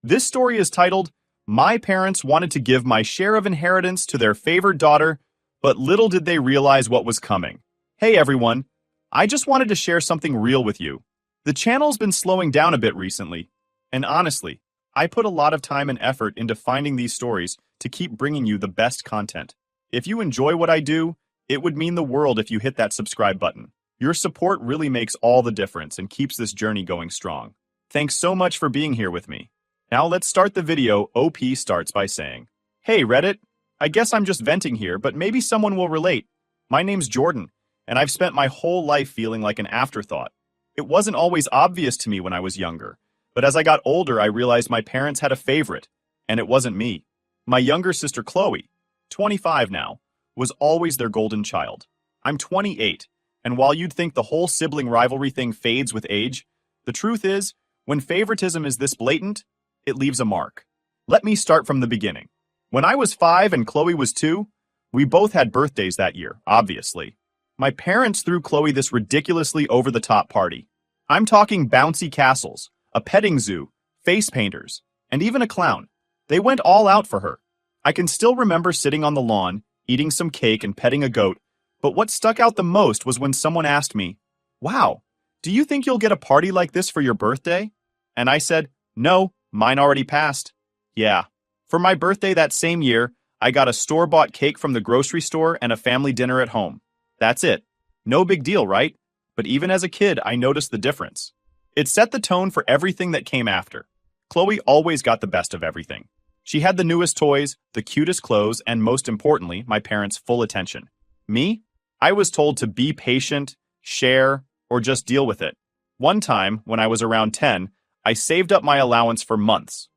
This story is titled, My Parents Wanted to Give My Share of Inheritance to Their Favored Daughter, but Little Did They Realize What Was Coming. Hey everyone, I just wanted to share something real with you. The channel's been slowing down a bit recently, and honestly, I put a lot of time and effort into finding these stories to keep bringing you the best content. If you enjoy what I do, it would mean the world if you hit that subscribe button. Your support really makes all the difference and keeps this journey going strong. Thanks so much for being here with me. Now let's start the video. OP starts by saying, Hey Reddit, I guess I'm just venting here, but maybe someone will relate. My name's Jordan, and I've spent my whole life feeling like an afterthought. It wasn't always obvious to me when I was younger, but as I got older I realized my parents had a favorite, and it wasn't me. My younger sister Chloe, 25 now, was always their golden child. I'm 28, and while you'd think the whole sibling rivalry thing fades with age, the truth is, when favoritism is this blatant, it leaves a mark. Let me start from the beginning. When I was 5 and Chloe was 2, we both had birthdays that year, obviously. My parents threw Chloe this ridiculously over-the-top party. I'm talking bouncy castles, a petting zoo, face painters, and even a clown. They went all out for her. I can still remember sitting on the lawn, eating some cake and petting a goat, but what stuck out the most was when someone asked me, Wow, do you think you'll get a party like this for your birthday? And I said, No, mine already passed. Yeah. For my birthday that same year, I got a store-bought cake from the grocery store and a family dinner at home. That's it. No big deal, right? But even as a kid, I noticed the difference. It set the tone for everything that came after. Chloe always got the best of everything. She had the newest toys, the cutest clothes, and most importantly, my parents' full attention. Me? I was told to be patient, share, or just deal with it. One time, when I was around 10, I saved up my allowance for months,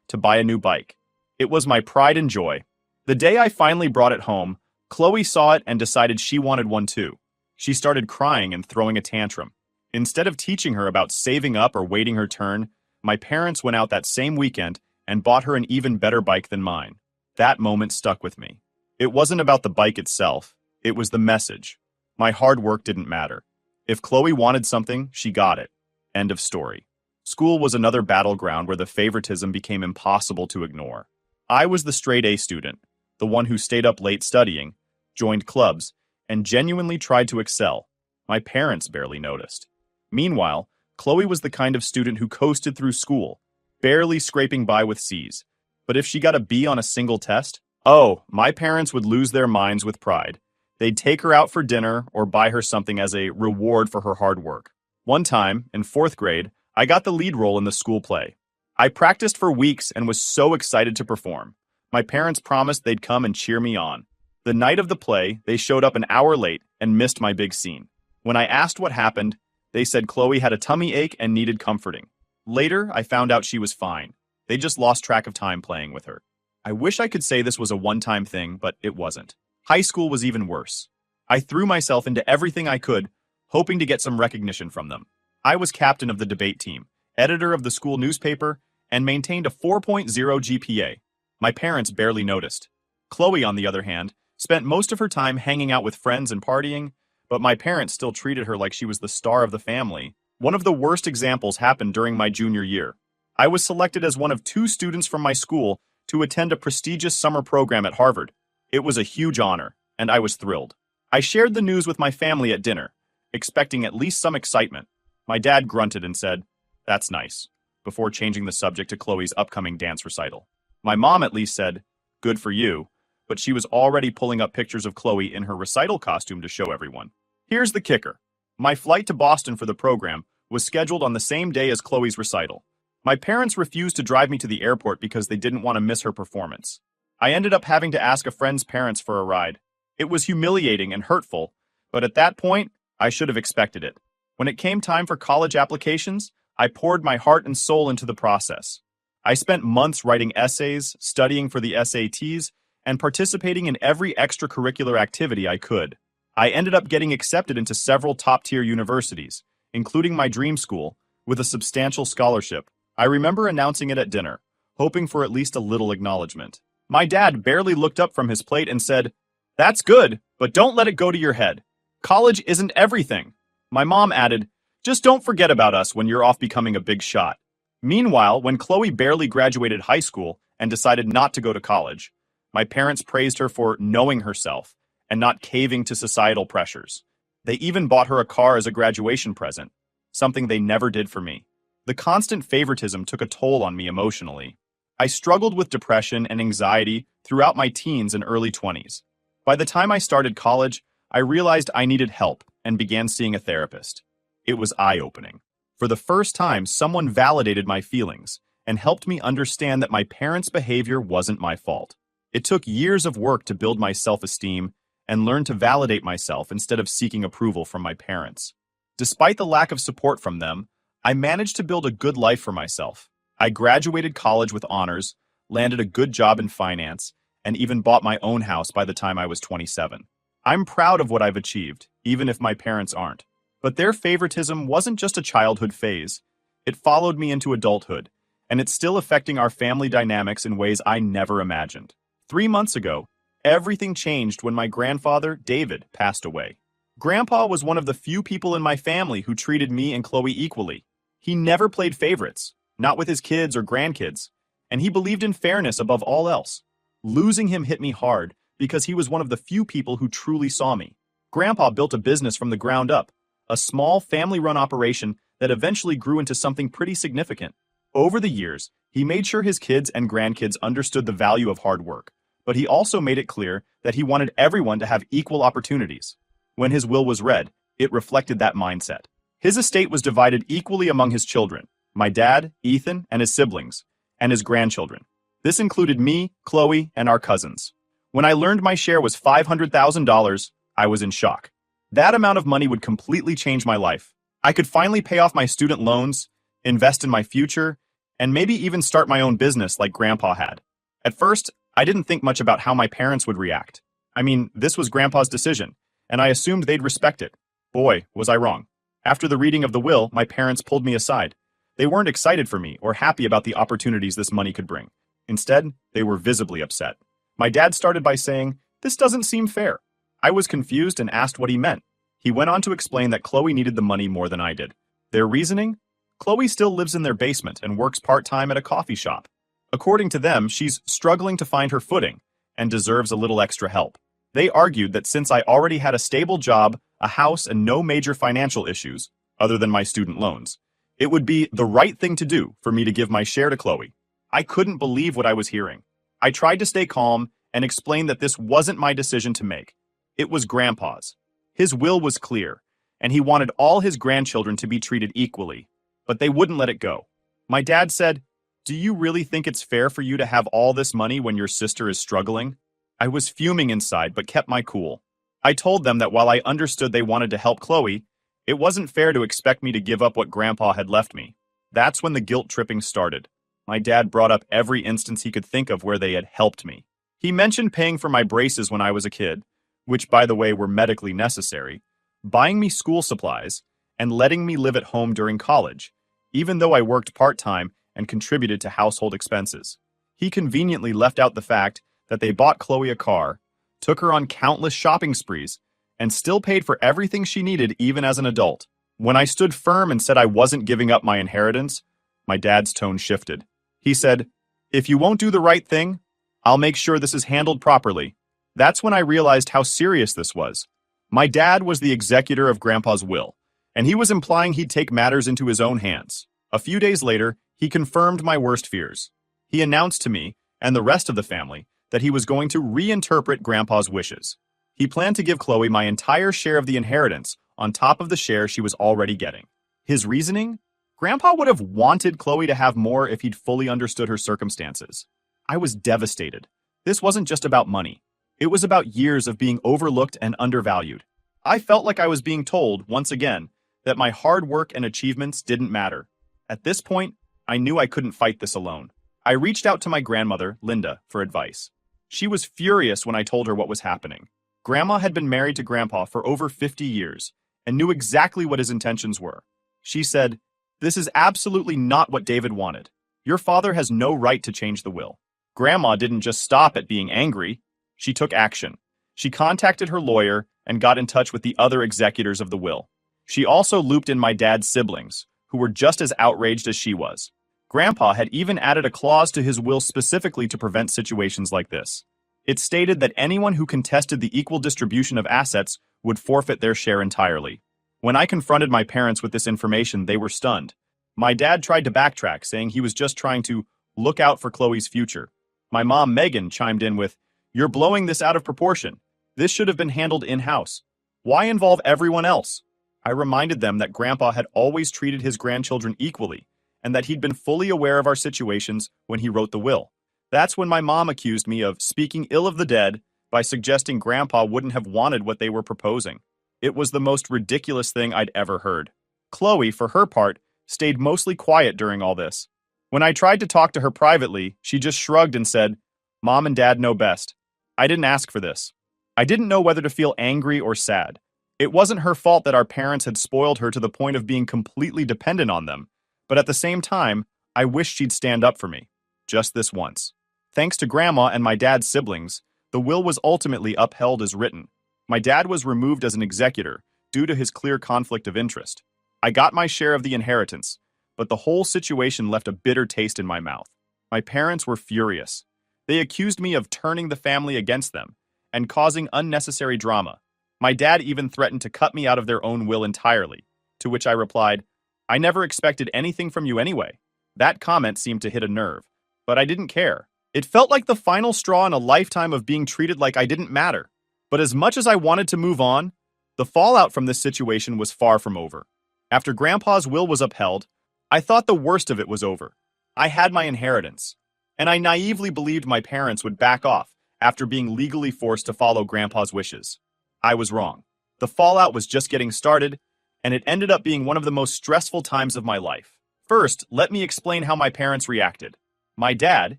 to buy a new bike. It was my pride and joy. The day I finally brought it home, Chloe saw it and decided she wanted one too. She started crying and throwing a tantrum. Instead of teaching her about saving up or waiting her turn, my parents went out that same weekend and bought her an even better bike than mine. That moment stuck with me. It wasn't about the bike itself, it was the message. My hard work didn't matter. If Chloe wanted something, she got it. End of story. School was another battleground where the favoritism became impossible to ignore. I was the straight A student, the one who stayed up late studying, joined clubs, and genuinely tried to excel. My parents barely noticed. Meanwhile, Chloe was the kind of student who coasted through school, barely scraping by with C's. But if she got a B on a single test, oh, my parents would lose their minds with pride. They'd take her out for dinner or buy her something as a reward for her hard work. One time, in 4th grade, I got the lead role in the school play. I practiced for weeks and was so excited to perform. My parents promised they'd come and cheer me on. The night of the play, they showed up an hour late and missed my big scene. When I asked what happened, they said Chloe had a tummy ache and needed comforting. Later, I found out she was fine. They just lost track of time playing with her. I wish I could say this was a one-time thing, but it wasn't. High school was even worse. I threw myself into everything I could, hoping to get some recognition from them. I was captain of the debate team, editor of the school newspaper, and maintained a 4.0 GPA. My parents barely noticed. Chloe, on the other hand, spent most of her time hanging out with friends and partying, but my parents still treated her like she was the star of the family. One of the worst examples happened during my junior year. I was selected as one of 2 students from my school to attend a prestigious summer program at Harvard. It was a huge honor, and I was thrilled. I shared the news with my family at dinner, expecting at least some excitement. My dad grunted and said, That's nice, before changing the subject to Chloe's upcoming dance recital. My mom at least said, Good for you, but she was already pulling up pictures of Chloe in her recital costume to show everyone. Here's the kicker. My flight to Boston for the program was scheduled on the same day as Chloe's recital. My parents refused to drive me to the airport because they didn't want to miss her performance. I ended up having to ask a friend's parents for a ride. It was humiliating and hurtful, but at that point, I should have expected it. When it came time for college applications, I poured my heart and soul into the process. I spent months writing essays, studying for the SATs, and participating in every extracurricular activity I could. I ended up getting accepted into several top-tier universities, including my dream school, with a substantial scholarship. I remember announcing it at dinner, hoping for at least a little acknowledgement. My dad barely looked up from his plate and said, That's good, but don't let it go to your head. College isn't everything. My mom added, Just don't forget about us when you're off becoming a big shot. Meanwhile, when Chloe barely graduated high school and decided not to go to college, my parents praised her for knowing herself and not caving to societal pressures. They even bought her a car as a graduation present, something they never did for me. The constant favoritism took a toll on me emotionally. I struggled with depression and anxiety throughout my teens and early 20s. By the time I started college, I realized I needed help and began seeing a therapist. It was eye-opening. For the first time, someone validated my feelings and helped me understand that my parents' behavior wasn't my fault. It took years of work to build my self-esteem and learn to validate myself instead of seeking approval from my parents. Despite the lack of support from them, I managed to build a good life for myself. I graduated college with honors, landed a good job in finance, and even bought my own house by the time I was 27. I'm proud of what I've achieved, even if my parents aren't. But their favoritism wasn't just a childhood phase. It followed me into adulthood, and it's still affecting our family dynamics in ways I never imagined. 3 months ago, everything changed when my grandfather, David, passed away. Grandpa was one of the few people in my family who treated me and Chloe equally. He never played favorites, not with his kids or grandkids, and he believed in fairness above all else. Losing him hit me hard because he was one of the few people who truly saw me. Grandpa built a business from the ground up, a small family-run operation that eventually grew into something pretty significant. Over the years, he made sure his kids and grandkids understood the value of hard work, but he also made it clear that he wanted everyone to have equal opportunities. When his will was read, it reflected that mindset. His estate was divided equally among his children, my dad, Ethan, and his siblings, and his grandchildren. This included me, Chloe, and our cousins. When I learned my share was $500,000, I was in shock. That amount of money would completely change my life. I could finally pay off my student loans, invest in my future, and maybe even start my own business like Grandpa had. At first, I didn't think much about how my parents would react. I mean, this was Grandpa's decision, and I assumed they'd respect it. Boy, was I wrong. After the reading of the will, my parents pulled me aside. They weren't excited for me or happy about the opportunities this money could bring. Instead, they were visibly upset. My dad started by saying, "This doesn't seem fair." I was confused and asked what he meant. He went on to explain that Chloe needed the money more than I did. Their reasoning? Chloe still lives in their basement and works part-time at a coffee shop. According to them, she's struggling to find her footing and deserves a little extra help. They argued that since I already had a stable job, a house, and no major financial issues, other than my student loans, it would be the right thing to do for me to give my share to Chloe. I couldn't believe what I was hearing. I tried to stay calm and explain that this wasn't my decision to make. It was Grandpa's. His will was clear, and he wanted all his grandchildren to be treated equally, but they wouldn't let it go. My dad said, "Do you really think it's fair for you to have all this money when your sister is struggling?" I was fuming inside, but kept my cool. I told them that while I understood they wanted to help Chloe, it wasn't fair to expect me to give up what Grandpa had left me. That's when the guilt tripping started. My dad brought up every instance he could think of where they had helped me. He mentioned paying for my braces when I was a kid, which by the way were medically necessary, buying me school supplies, and letting me live at home during college, even though I worked part-time and contributed to household expenses. He conveniently left out the fact that they bought Chloe a car, took her on countless shopping sprees, and still paid for everything she needed even as an adult. When I stood firm and said I wasn't giving up my inheritance, my dad's tone shifted. He said, "If you won't do the right thing, I'll make sure this is handled properly." That's when I realized how serious this was. My dad was the executor of Grandpa's will, and he was implying he'd take matters into his own hands. A few days later, he confirmed my worst fears. He announced to me, and the rest of the family, that he was going to reinterpret Grandpa's wishes. He planned to give Chloe my entire share of the inheritance on top of the share she was already getting. His reasoning? Grandpa would have wanted Chloe to have more if he'd fully understood her circumstances. I was devastated. This wasn't just about money. It was about years of being overlooked and undervalued. I felt like I was being told, once again, that my hard work and achievements didn't matter. At this point, I knew I couldn't fight this alone. I reached out to my grandmother, Linda, for advice. She was furious when I told her what was happening. Grandma had been married to Grandpa for over 50 years and knew exactly what his intentions were. She said, "This is absolutely not what David wanted. Your father has no right to change the will." Grandma didn't just stop at being angry. She took action. She contacted her lawyer and got in touch with the other executors of the will. She also looped in my dad's siblings, who were just as outraged as she was. Grandpa had even added a clause to his will specifically to prevent situations like this. It stated that anyone who contested the equal distribution of assets would forfeit their share entirely. When I confronted my parents with this information, they were stunned. My dad tried to backtrack, saying he was just trying to look out for Chloe's future. My mom, Megan, chimed in with, "You're blowing this out of proportion. This should have been handled in-house. Why involve everyone else?" I reminded them that Grandpa had always treated his grandchildren equally, and that he'd been fully aware of our situations when he wrote the will. That's when my mom accused me of speaking ill of the dead by suggesting Grandpa wouldn't have wanted what they were proposing. It was the most ridiculous thing I'd ever heard. Chloe, for her part, stayed mostly quiet during all this. When I tried to talk to her privately, she just shrugged and said, "Mom and Dad know best. I didn't ask for this." I didn't know whether to feel angry or sad. It wasn't her fault that our parents had spoiled her to the point of being completely dependent on them, but at the same time, I wished she'd stand up for me. Just this once. Thanks to Grandma and my dad's siblings, the will was ultimately upheld as written. My dad was removed as an executor due to his clear conflict of interest. I got my share of the inheritance, but the whole situation left a bitter taste in my mouth. My parents were furious. They accused me of turning the family against them and causing unnecessary drama. My dad even threatened to cut me out of their own will entirely, to which I replied, "I never expected anything from you anyway." That comment seemed to hit a nerve, but I didn't care. It felt like the final straw in a lifetime of being treated like I didn't matter. But as much as I wanted to move on, the fallout from this situation was far from over. After Grandpa's will was upheld, I thought the worst of it was over. I had my inheritance, and I naively believed my parents would back off after being legally forced to follow Grandpa's wishes. I was wrong. The fallout was just getting started, and it ended up being one of the most stressful times of my life. First, let me explain how my parents reacted. My dad,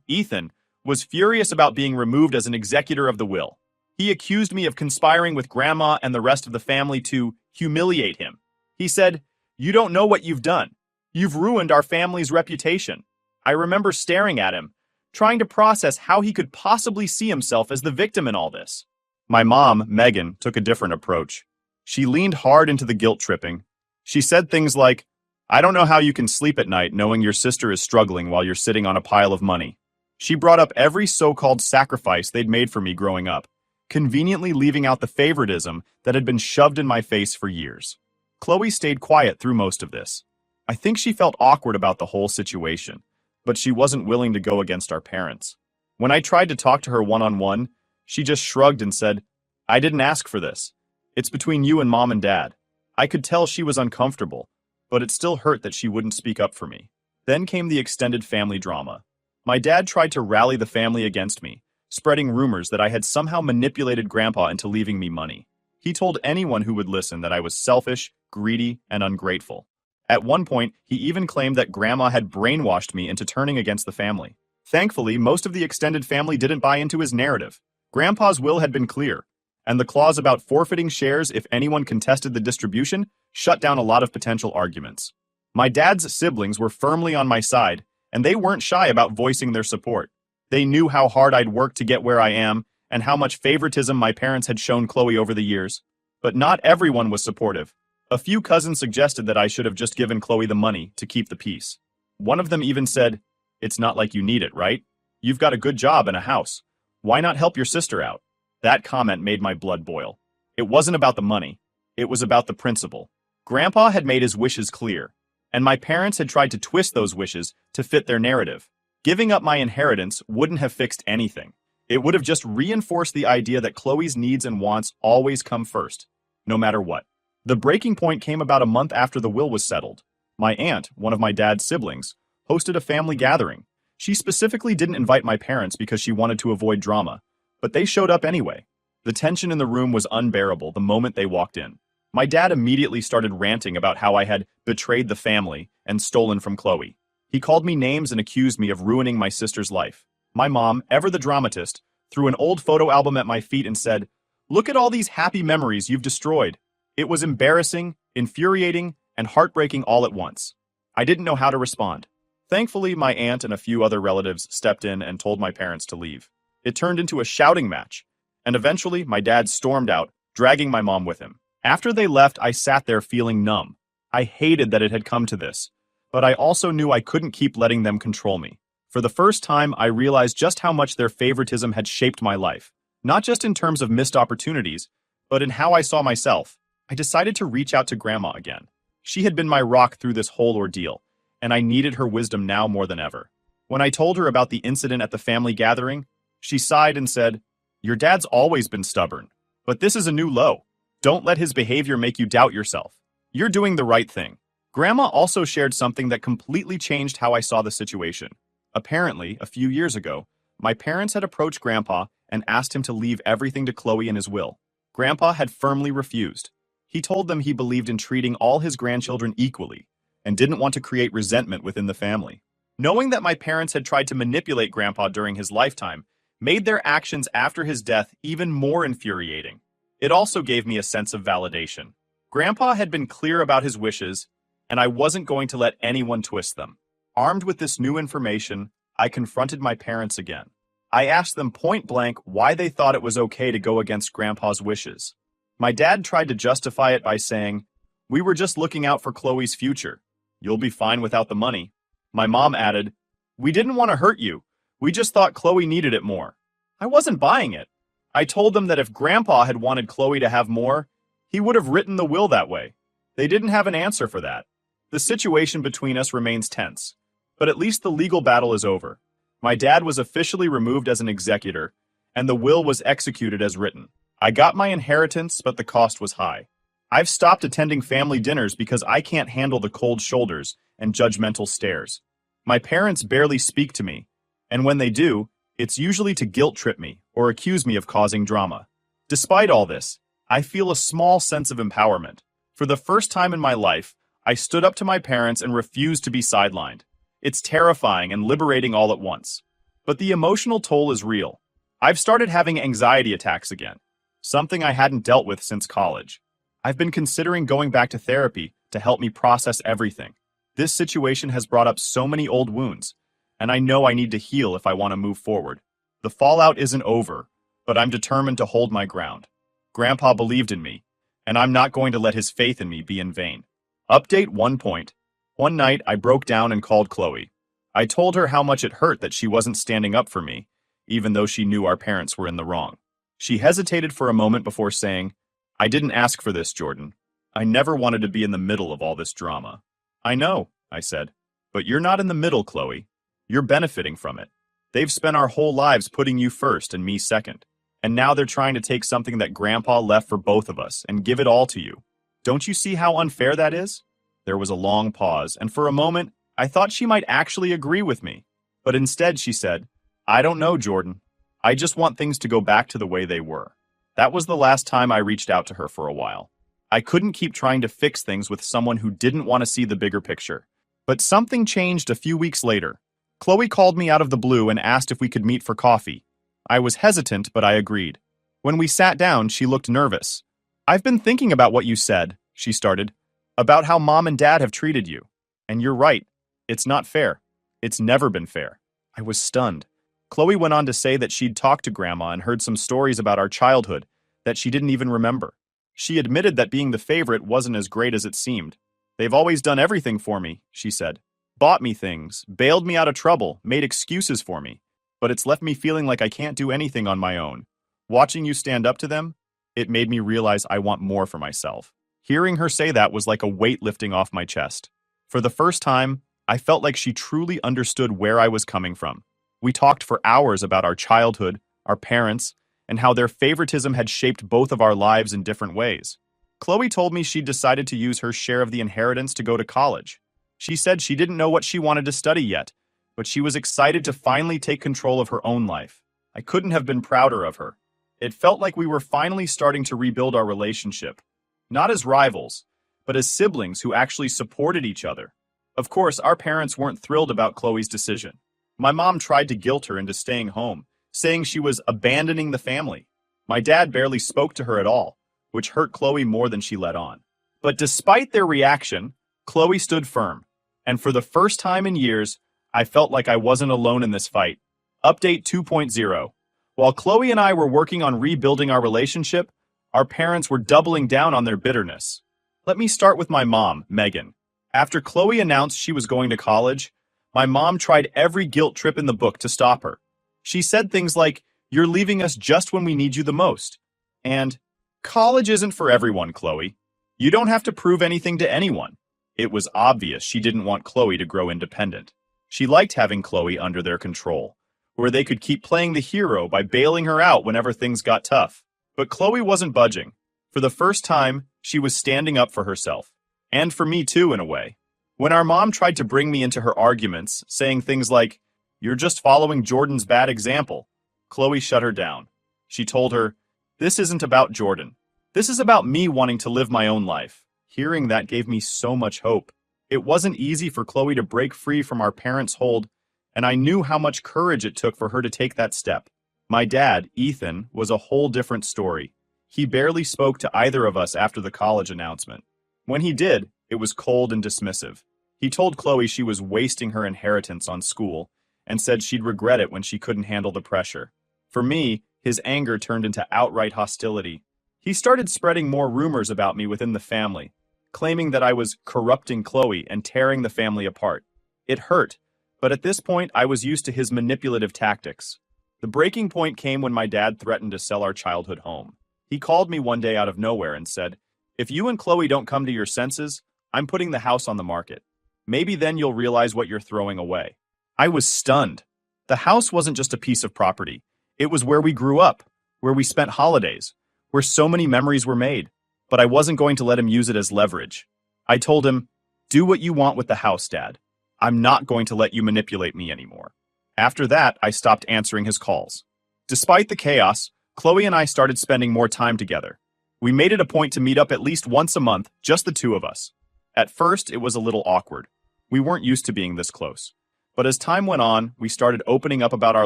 Ethan, was furious about being removed as an executor of the will. He accused me of conspiring with Grandma and the rest of the family to humiliate him. He said, "You don't know what you've done. You've ruined our family's reputation." I remember staring at him, trying to process how he could possibly see himself as the victim in all this. My mom, Megan, took a different approach. She leaned hard into the guilt tripping. She said things like, "I don't know how you can sleep at night knowing your sister is struggling while you're sitting on a pile of money." She brought up every so-called sacrifice they'd made for me growing up, conveniently leaving out the favoritism that had been shoved in my face for years. Chloe stayed quiet through most of this. I think she felt awkward about the whole situation, but she wasn't willing to go against our parents. When I tried to talk to her one-on-one, she just shrugged and said, "I didn't ask for this. It's between you and Mom and Dad." I could tell she was uncomfortable, but it still hurt that she wouldn't speak up for me. Then came the extended family drama. My dad tried to rally the family against me, spreading rumors that I had somehow manipulated Grandpa into leaving me money. He told anyone who would listen that I was selfish, greedy, and ungrateful. At one point, he even claimed that Grandma had brainwashed me into turning against the family. Thankfully, most of the extended family didn't buy into his narrative. Grandpa's will had been clear, and the clause about forfeiting shares if anyone contested the distribution shut down a lot of potential arguments. My dad's siblings were firmly on my side, and they weren't shy about voicing their support. They knew how hard I'd worked to get where I am, and how much favoritism my parents had shown Chloe over the years. But not everyone was supportive. A few cousins suggested that I should have just given Chloe the money to keep the peace. One of them even said, "It's not like you need it, right? You've got a good job and a house. Why not help your sister out?" That comment made my blood boil. It wasn't about the money. It was about the principle. Grandpa had made his wishes clear, and my parents had tried to twist those wishes to fit their narrative. Giving up my inheritance wouldn't have fixed anything. It would have just reinforced the idea that Chloe's needs and wants always come first, no matter what. The breaking point came about a month after the will was settled. My aunt, one of my dad's siblings, hosted a family gathering. She specifically didn't invite my parents because she wanted to avoid drama, but they showed up anyway. The tension in the room was unbearable the moment they walked in. My dad immediately started ranting about how I had betrayed the family and stolen from Chloe. He called me names and accused me of ruining my sister's life. My mom, ever the dramatist, threw an old photo album at my feet and said, "Look at all these happy memories you've destroyed." It was embarrassing, infuriating, and heartbreaking all at once. I didn't know how to respond. Thankfully, my aunt and a few other relatives stepped in and told my parents to leave. It turned into a shouting match, and eventually my dad stormed out, dragging my mom with him. After they left, I sat there feeling numb. I hated that it had come to this, but I also knew I couldn't keep letting them control me. For the first time, I realized just how much their favoritism had shaped my life, not just in terms of missed opportunities, but in how I saw myself. I decided to reach out to Grandma again. She had been my rock through this whole ordeal, and I needed her wisdom now more than ever. When I told her about the incident at the family gathering, she sighed and said, "Your dad's always been stubborn, but this is a new low. Don't let his behavior make you doubt yourself. You're doing the right thing." Grandma also shared something that completely changed how I saw the situation. Apparently, a few years ago, my parents had approached Grandpa and asked him to leave everything to Chloe in his will. Grandpa had firmly refused. He told them he believed in treating all his grandchildren equally and didn't want to create resentment within the family. Knowing that my parents had tried to manipulate Grandpa during his lifetime made their actions after his death even more infuriating. It also gave me a sense of validation. Grandpa had been clear about his wishes, and I wasn't going to let anyone twist them. Armed with this new information, I confronted my parents again. I asked them point blank why they thought it was okay to go against Grandpa's wishes. My dad tried to justify it by saying, "We were just looking out for Chloe's future. You'll be fine without the money." My mom added, "We didn't want to hurt you. We just thought Chloe needed it more." I wasn't buying it. I told them that if Grandpa had wanted Chloe to have more, he would have written the will that way. They didn't have an answer for that. The situation between us remains tense, but at least the legal battle is over. My dad was officially removed as an executor, and the will was executed as written. I got my inheritance, but the cost was high. I've stopped attending family dinners because I can't handle the cold shoulders and judgmental stares. My parents barely speak to me, and when they do, it's usually to guilt-trip me or accuse me of causing drama. Despite all this, I feel a small sense of empowerment. For the first time in my life, I stood up to my parents and refused to be sidelined. It's terrifying and liberating all at once. But the emotional toll is real. I've started having anxiety attacks again, something I hadn't dealt with since college. I've been considering going back to therapy to help me process everything. This situation has brought up so many old wounds, and I know I need to heal if I want to move forward. The fallout isn't over, but I'm determined to hold my ground. Grandpa believed in me, and I'm not going to let his faith in me be in vain. Update 1 point. One night, I broke down and called Chloe. I told her how much it hurt that she wasn't standing up for me, even though she knew our parents were in the wrong. She hesitated for a moment before saying, "I didn't ask for this, Jordan. I never wanted to be in the middle of all this drama." "I know," I said, "but you're not in the middle, Chloe. You're benefiting from it. They've spent our whole lives putting you first and me second. And now they're trying to take something that Grandpa left for both of us and give it all to you. Don't you see how unfair that is?" There was a long pause, and for a moment, I thought she might actually agree with me. But instead she said, "I don't know, Jordan. I just want things to go back to the way they were." That was the last time I reached out to her for a while. I couldn't keep trying to fix things with someone who didn't want to see the bigger picture. But something changed a few weeks later. Chloe called me out of the blue and asked if we could meet for coffee. I was hesitant, but I agreed. When we sat down, she looked nervous. "I've been thinking about what you said," she started, "about how Mom and Dad have treated you. And you're right. It's not fair. It's never been fair." I was stunned. Chloe went on to say that she'd talked to Grandma and heard some stories about our childhood that she didn't even remember. She admitted that being the favorite wasn't as great as it seemed. "They've always done everything for me," she said. "Bought me things, bailed me out of trouble, made excuses for me. But it's left me feeling like I can't do anything on my own. Watching you stand up to them, it made me realize I want more for myself." Hearing her say that was like a weight lifting off my chest. For the first time, I felt like she truly understood where I was coming from. We talked for hours about our childhood, our parents, and how their favoritism had shaped both of our lives in different ways. Chloe told me she'd decided to use her share of the inheritance to go to college. She said she didn't know what she wanted to study yet, but she was excited to finally take control of her own life. I couldn't have been prouder of her. It felt like we were finally starting to rebuild our relationship. Not as rivals, but as siblings who actually supported each other. Of course, our parents weren't thrilled about Chloe's decision. My mom tried to guilt her into staying home, saying she was abandoning the family. My dad barely spoke to her at all, which hurt Chloe more than she let on. But despite their reaction, Chloe stood firm. And for the first time in years, I felt like I wasn't alone in this fight. Update 2.0. While Chloe and I were working on rebuilding our relationship, our parents were doubling down on their bitterness. Let me start with my mom, Megan. After Chloe announced she was going to college, my mom tried every guilt trip in the book to stop her. She said things like, "You're leaving us just when we need you the most." And, "College isn't for everyone, Chloe. You don't have to prove anything to anyone." It was obvious she didn't want Chloe to grow independent. She liked having Chloe under their control, where they could keep playing the hero by bailing her out whenever things got tough. But Chloe wasn't budging. For the first time, she was standing up for herself. And for me too, in a way. When our mom tried to bring me into her arguments, saying things like, "You're just following Jordan's bad example," Chloe shut her down. She told her, "This isn't about Jordan. This is about me wanting to live my own life." Hearing that gave me so much hope. It wasn't easy for Chloe to break free from our parents' hold, and I knew how much courage it took for her to take that step. My dad, Ethan, was a whole different story. He barely spoke to either of us after the college announcement. When he did, it was cold and dismissive. He told Chloe she was wasting her inheritance on school and said she'd regret it when she couldn't handle the pressure. For me, his anger turned into outright hostility. He started spreading more rumors about me within the family, claiming that I was corrupting Chloe and tearing the family apart. It hurt, but at this point I was used to his manipulative tactics. The breaking point came when my dad threatened to sell our childhood home. He called me one day out of nowhere and said, "If you and Chloe don't come to your senses, I'm putting the house on the market. Maybe then you'll realize what you're throwing away." I was stunned. The house wasn't just a piece of property. It was where we grew up, where we spent holidays, where so many memories were made. But I wasn't going to let him use it as leverage. I told him, "Do what you want with the house, Dad. I'm not going to let you manipulate me anymore." After that, I stopped answering his calls. Despite the chaos, Chloe and I started spending more time together. We made it a point to meet up at least once a month, just the two of us. At first, it was a little awkward. We weren't used to being this close. But as time went on, we started opening up about our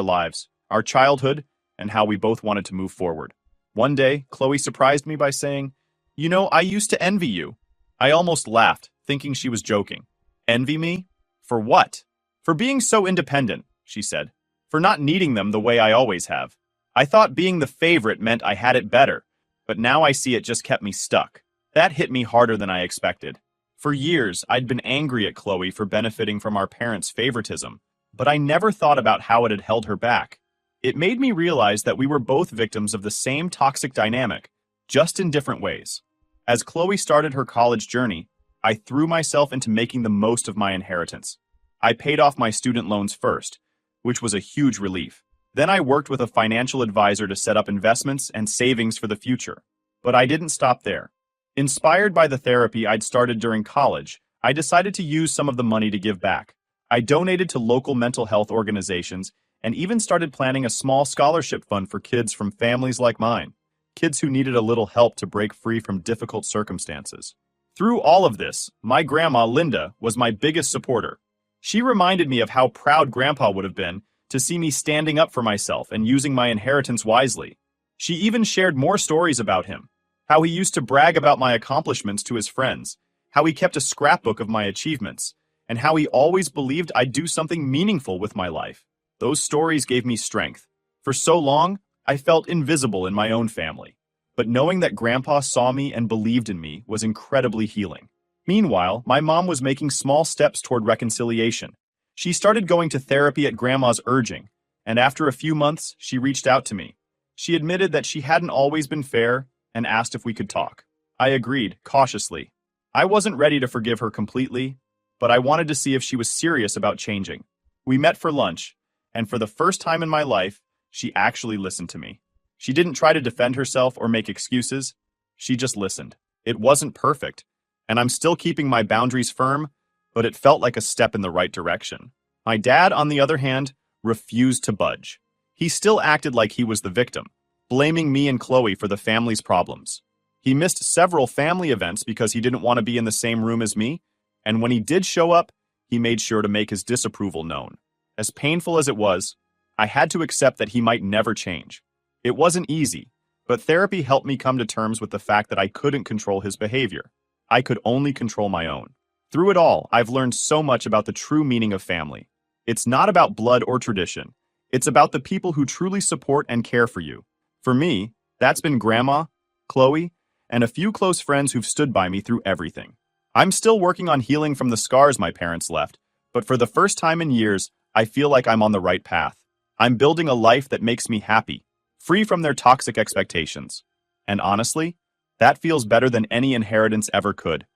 lives, our childhood, and how we both wanted to move forward. One day, Chloe surprised me by saying, "You know, I used to envy you." I almost laughed, thinking she was joking. "Envy me? For what?" "For being so independent," she said. "For not needing them the way I always have. I thought being the favorite meant I had it better, but now I see it just kept me stuck." That hit me harder than I expected. For years, I'd been angry at Chloe for benefiting from our parents' favoritism, but I never thought about how it had held her back. It made me realize that we were both victims of the same toxic dynamic, just in different ways. As Chloe started her college journey, I threw myself into making the most of my inheritance. I paid off my student loans first, which was a huge relief. Then I worked with a financial advisor to set up investments and savings for the future. But I didn't stop there. Inspired by the therapy I'd started during college, I decided to use some of the money to give back. I donated to local mental health organizations and even started planning a small scholarship fund for kids from families like mine, kids who needed a little help to break free from difficult circumstances. Through all of this, my grandma, Linda, was my biggest supporter. She reminded me of how proud Grandpa would have been to see me standing up for myself and using my inheritance wisely. She even shared more stories about him, how he used to brag about my accomplishments to his friends, how he kept a scrapbook of my achievements, and how he always believed I'd do something meaningful with my life. Those stories gave me strength. For so long, I felt invisible in my own family. But knowing that Grandpa saw me and believed in me was incredibly healing. Meanwhile, my mom was making small steps toward reconciliation. She started going to therapy at Grandma's urging, and after a few months, she reached out to me. She admitted that she hadn't always been fair and asked if we could talk. I agreed, cautiously. I wasn't ready to forgive her completely, but I wanted to see if she was serious about changing. We met for lunch, and for the first time in my life, she actually listened to me. She didn't try to defend herself or make excuses. She just listened. It wasn't perfect, and I'm still keeping my boundaries firm, but it felt like a step in the right direction. My dad, on the other hand, refused to budge. He still acted like he was the victim, blaming me and Chloe for the family's problems. He missed several family events because he didn't want to be in the same room as me, and when he did show up, he made sure to make his disapproval known. As painful as it was, I had to accept that he might never change. It wasn't easy, but therapy helped me come to terms with the fact that I couldn't control his behavior. I could only control my own. Through it all, I've learned so much about the true meaning of family. It's not about blood or tradition. It's about the people who truly support and care for you. For me, that's been Grandma, Chloe, and a few close friends who've stood by me through everything. I'm still working on healing from the scars my parents left, but for the first time in years, I feel like I'm on the right path. I'm building a life that makes me happy, free from their toxic expectations. And honestly, that feels better than any inheritance ever could.